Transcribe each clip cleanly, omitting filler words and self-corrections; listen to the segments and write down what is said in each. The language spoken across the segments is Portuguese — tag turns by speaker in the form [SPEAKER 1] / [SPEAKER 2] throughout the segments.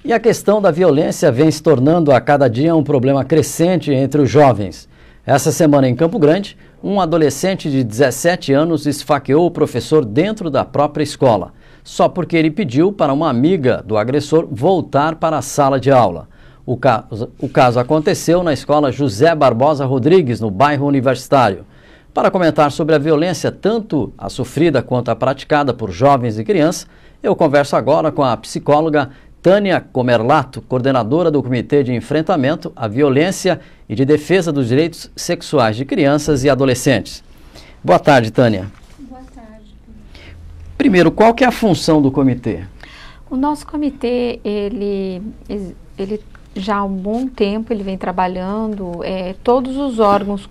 [SPEAKER 1] E a questão da violência vem se tornando a cada dia um problema crescente entre os jovens. Essa semana em Campo Grande, um adolescente de 17 anos esfaqueou o professor dentro da própria escola, só porque ele pediu para uma amiga do agressor voltar para a sala de aula. O caso aconteceu na escola José Barbosa Rodrigues, no bairro Universitário. Para comentar sobre a violência, tanto a sofrida quanto a praticada por jovens e crianças, eu converso agora com a psicóloga Tânia Comerlato, coordenadora do Comitê de Enfrentamento à Violência e de Defesa dos Direitos Sexuais de Crianças e Adolescentes. Boa tarde, Tânia.
[SPEAKER 2] Boa tarde.
[SPEAKER 1] Primeiro, qual que é a função do comitê?
[SPEAKER 2] O nosso comitê, ele já há um bom tempo, ele vem trabalhando, todos os órgãos,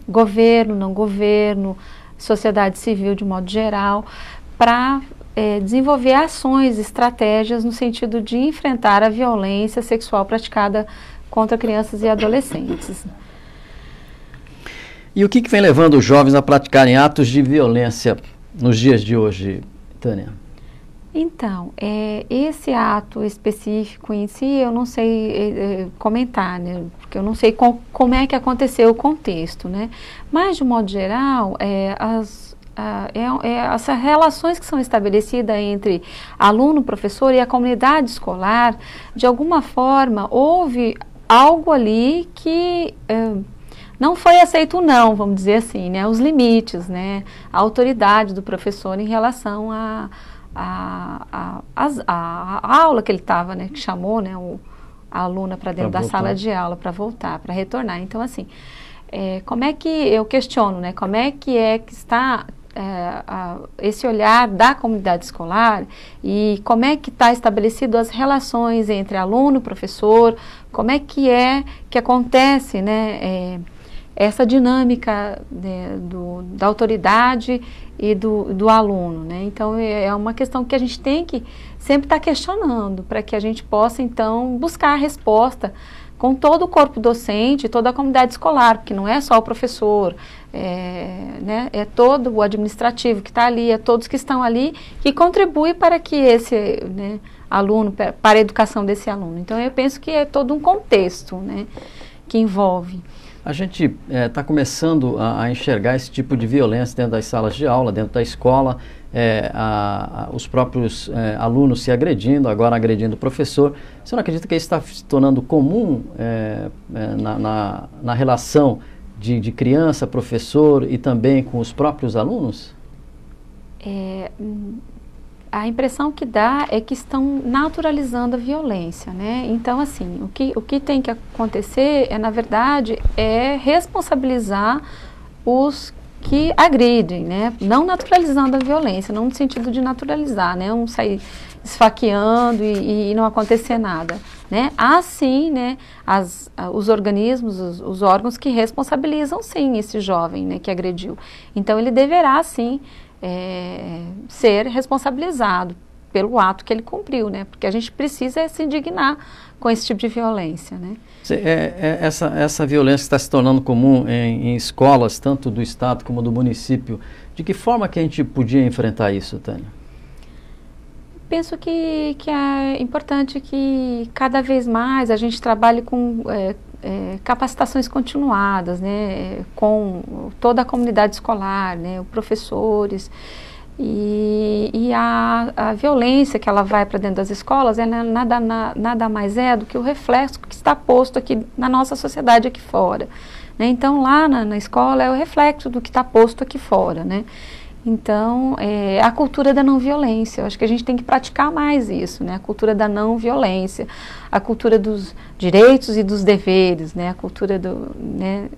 [SPEAKER 2] governo, não governo, sociedade civil de modo geral, para desenvolver ações, estratégias no sentido de enfrentar a violência sexual praticada contra crianças e adolescentes.
[SPEAKER 1] E o que vem levando os jovens a praticarem atos de violência nos dias de hoje, Tânia?
[SPEAKER 2] Então, esse ato específico em si, eu não sei comentar, né? Porque eu não sei como é que aconteceu o contexto, né? Mas, de modo geral, as relações que são estabelecidas entre aluno, professor e a comunidade escolar, de alguma forma, houve algo ali que não foi aceito não, vamos dizer assim, né? Os limites, né? A autoridade do professor em relação a aula que ele estava, né, que chamou, né, a aluna para dentro da sala de aula para voltar, para retornar. Então, assim, como é que eu questiono, né, como é que está esse olhar da comunidade escolar e como é que está estabelecido as relações entre aluno e professor, como é que acontece, né, essa dinâmica, né, da autoridade e do aluno, né? Então, é uma questão que a gente tem que sempre estar questionando, para que a gente possa, então, buscar a resposta com todo o corpo docente, toda a comunidade escolar, porque não é só o professor, né, é todo o administrativo que está ali, é todos que estão ali, que contribui para que esse, né, aluno, para a educação desse aluno. Então, eu penso que é todo um contexto, né, que envolve.
[SPEAKER 1] A gente está começando a enxergar esse tipo de violência dentro das salas de aula, dentro da escola, os próprios alunos se agredindo, agora agredindo o professor. Você não acredita que isso está se tornando comum na relação de criança, professor e também com os próprios alunos?
[SPEAKER 2] A impressão que dá é que estão naturalizando a violência, né? Então, assim, o que tem que acontecer na verdade, responsabilizar os que agridem, né? Não naturalizando a violência, não no sentido de naturalizar, né? Um sair esfaqueando e não acontecer nada, né? Há sim, né, os organismos, os órgãos que responsabilizam sim esse jovem, né, que agrediu. Então, ele deverá sim ser responsabilizado pelo ato que ele cumpriu, né? Porque a gente precisa se indignar com esse tipo de violência, né?
[SPEAKER 1] Essa violência está se tornando comum em escolas, tanto do estado como do município. De que forma que a gente podia enfrentar isso, Tânia?
[SPEAKER 2] Penso que é importante que cada vez mais a gente trabalhe com capacitações continuadas, né, com toda a comunidade escolar, né, os professores, e a violência que ela vai para dentro das escolas nada mais do que o reflexo que está posto aqui na nossa sociedade aqui fora, né? Então, lá na escola é o reflexo do que está posto aqui fora, né? Então, a cultura da não violência, eu acho que a gente tem que praticar mais isso, né? A cultura da não violência, a cultura dos direitos e dos deveres, né? A cultura né?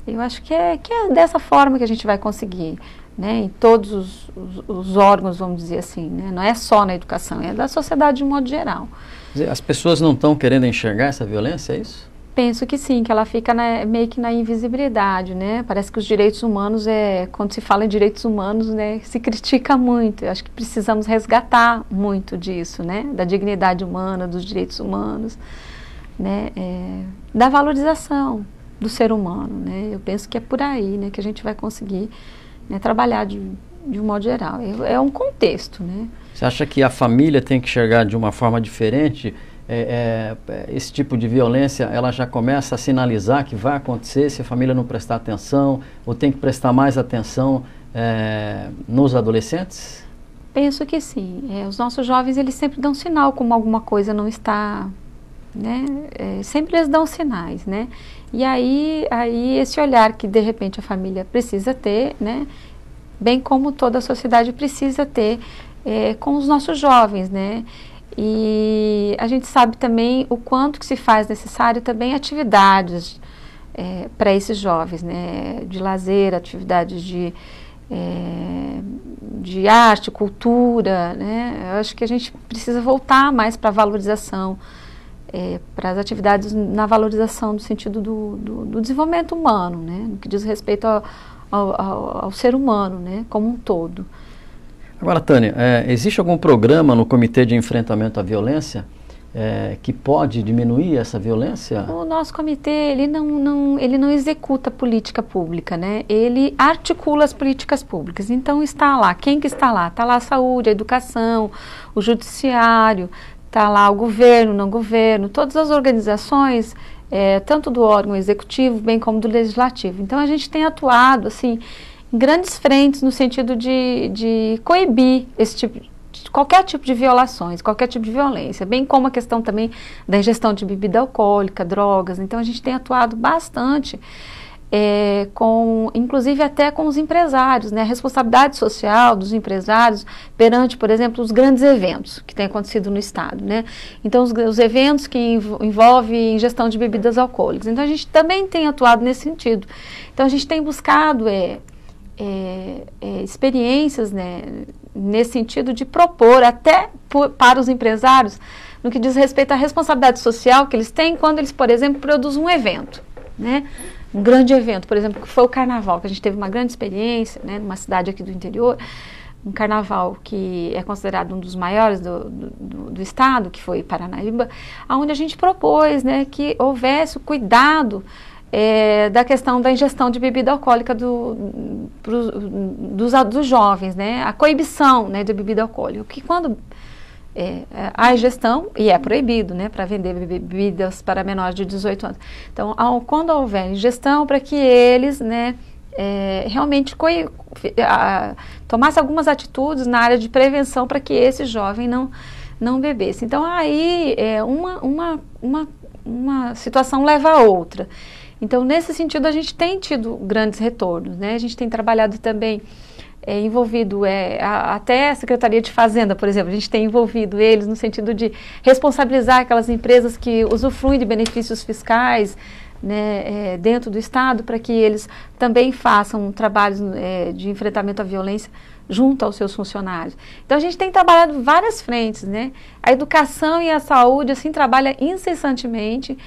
[SPEAKER 2] Eu acho que é dessa forma que a gente vai conseguir, né? Em todos os órgãos, vamos dizer assim, né? Não é só na educação, é da sociedade de um modo geral.
[SPEAKER 1] As pessoas não estão querendo enxergar essa violência, é isso?
[SPEAKER 2] Penso que sim, que ela fica meio que na invisibilidade, né? Parece que os direitos humanos, quando se fala em direitos humanos, né, se critica muito. Eu acho que precisamos resgatar muito disso, né? Da dignidade humana, dos direitos humanos, né? Da valorização do ser humano, né? Eu penso que é por aí, né, que a gente vai conseguir, né, trabalhar de um modo geral. É um contexto, né?
[SPEAKER 1] Você acha que a família tem que enxergar de uma forma diferente? Esse tipo de violência, ela já começa a sinalizar que vai acontecer se a família não prestar atenção, ou tem que prestar mais atenção nos adolescentes?
[SPEAKER 2] Penso que sim. Os nossos jovens, eles sempre dão sinal como alguma coisa não está, né? Sempre eles dão sinais, né? E aí esse olhar que de repente a família precisa ter, né? Bem como toda a sociedade precisa ter com os nossos jovens, né? E a gente sabe também o quanto que se faz necessário também atividades para esses jovens, né? De lazer, atividades de arte, cultura, né? Eu acho que a gente precisa voltar mais para a valorização, para as atividades na valorização do sentido do desenvolvimento humano, né? No que diz respeito ao ser humano, né? Como um todo.
[SPEAKER 1] Agora, Tânia, existe algum programa no Comitê de Enfrentamento à Violência que pode diminuir essa violência?
[SPEAKER 2] O nosso comitê, ele não executa política pública, né? Ele articula as políticas públicas. Então está lá, quem que está lá? Está lá a saúde, a educação, o judiciário, está lá o governo, não governo, todas as organizações, tanto do órgão executivo, bem como do legislativo. Então a gente tem atuado, assim, em grandes frentes no sentido de coibir qualquer tipo de violações, qualquer tipo de violência, bem como a questão também da ingestão de bebida alcoólica, drogas. Então a gente tem atuado bastante, inclusive até com os empresários, né? A responsabilidade social dos empresários perante, por exemplo, os grandes eventos que têm acontecido no estado, né? Então os eventos que envolvem ingestão de bebidas alcoólicas. Então a gente também tem atuado nesse sentido. Então a gente tem buscado experiências, né, nesse sentido de propor até para os empresários no que diz respeito à responsabilidade social que eles têm quando eles, por exemplo, produzem um evento, né? Um grande evento, por exemplo, que foi o Carnaval, que a gente teve uma grande experiência, né, numa cidade aqui do interior, um Carnaval que é considerado um dos maiores do estado, que foi Paranaíba, onde a gente propôs, né, que houvesse o cuidado da questão da ingestão de bebida alcoólica dos jovens, né? A coibição, né, de bebida alcoólica, que quando há ingestão, e é proibido, né, para vender bebidas para menores de 18 anos. Então, quando houver ingestão, para que eles, né, realmente tomassem algumas atitudes na área de prevenção para que esse jovem não bebesse. Então, aí uma situação leva a outra. Então, nesse sentido, a gente tem tido grandes retornos, né? A gente tem trabalhado também, envolvido até a Secretaria de Fazenda, por exemplo, a gente tem envolvido eles no sentido de responsabilizar aquelas empresas que usufruem de benefícios fiscais, né, dentro do Estado, para que eles também façam trabalhos de enfrentamento à violência junto aos seus funcionários. Então, a gente tem trabalhado várias frentes, né? A educação e a saúde, assim, trabalha incessantemente,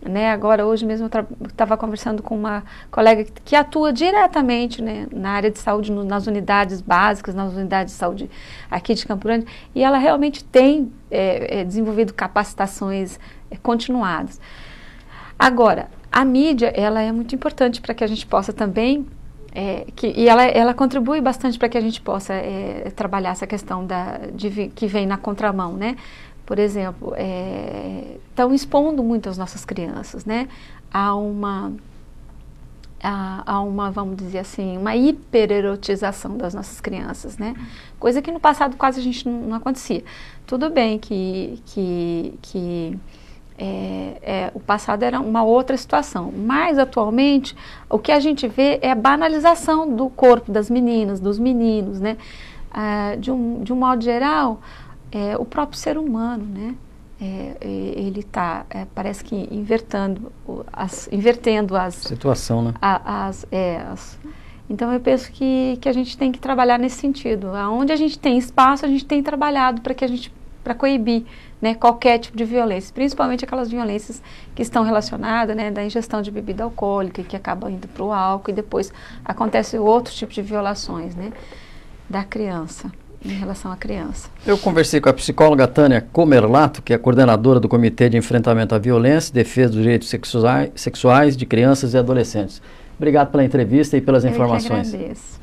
[SPEAKER 2] né? Agora, hoje mesmo, eu estava conversando com uma colega que atua diretamente, né, na área de saúde, nas unidades básicas, nas unidades de saúde aqui de Campo Grande, e ela realmente tem desenvolvido capacitações continuadas. Agora, a mídia, ela é muito importante para que a gente possa também, e ela contribui bastante para que a gente possa trabalhar essa questão que vem na contramão, né? Por exemplo, estão expondo muito as nossas crianças, né? Há uma, vamos dizer assim, uma hipererotização das nossas crianças, né? Coisa que no passado quase a gente não acontecia. Tudo bem que o passado era uma outra situação, mas atualmente o que a gente vê é a banalização do corpo das meninas, dos meninos, né? De um modo geral, o próprio ser humano, né? Ele está, parece que invertendo as... Situação, né? Então, eu penso que a gente tem que trabalhar nesse sentido. Onde a gente tem espaço, a gente tem trabalhado para coibir, né, qualquer tipo de violência, principalmente aquelas violências que estão relacionadas, né, da ingestão de bebida alcoólica, que acaba indo para o álcool, e depois acontece outro tipo de violações, né, da criança. Em relação à criança.
[SPEAKER 1] Eu conversei com a psicóloga Tânia Comerlato, que é coordenadora do Comitê de Enfrentamento à Violência e Defesa dos Direitos Sexuais de Crianças e Adolescentes. Obrigado pela entrevista e pelas informações.
[SPEAKER 2] Eu que agradeço.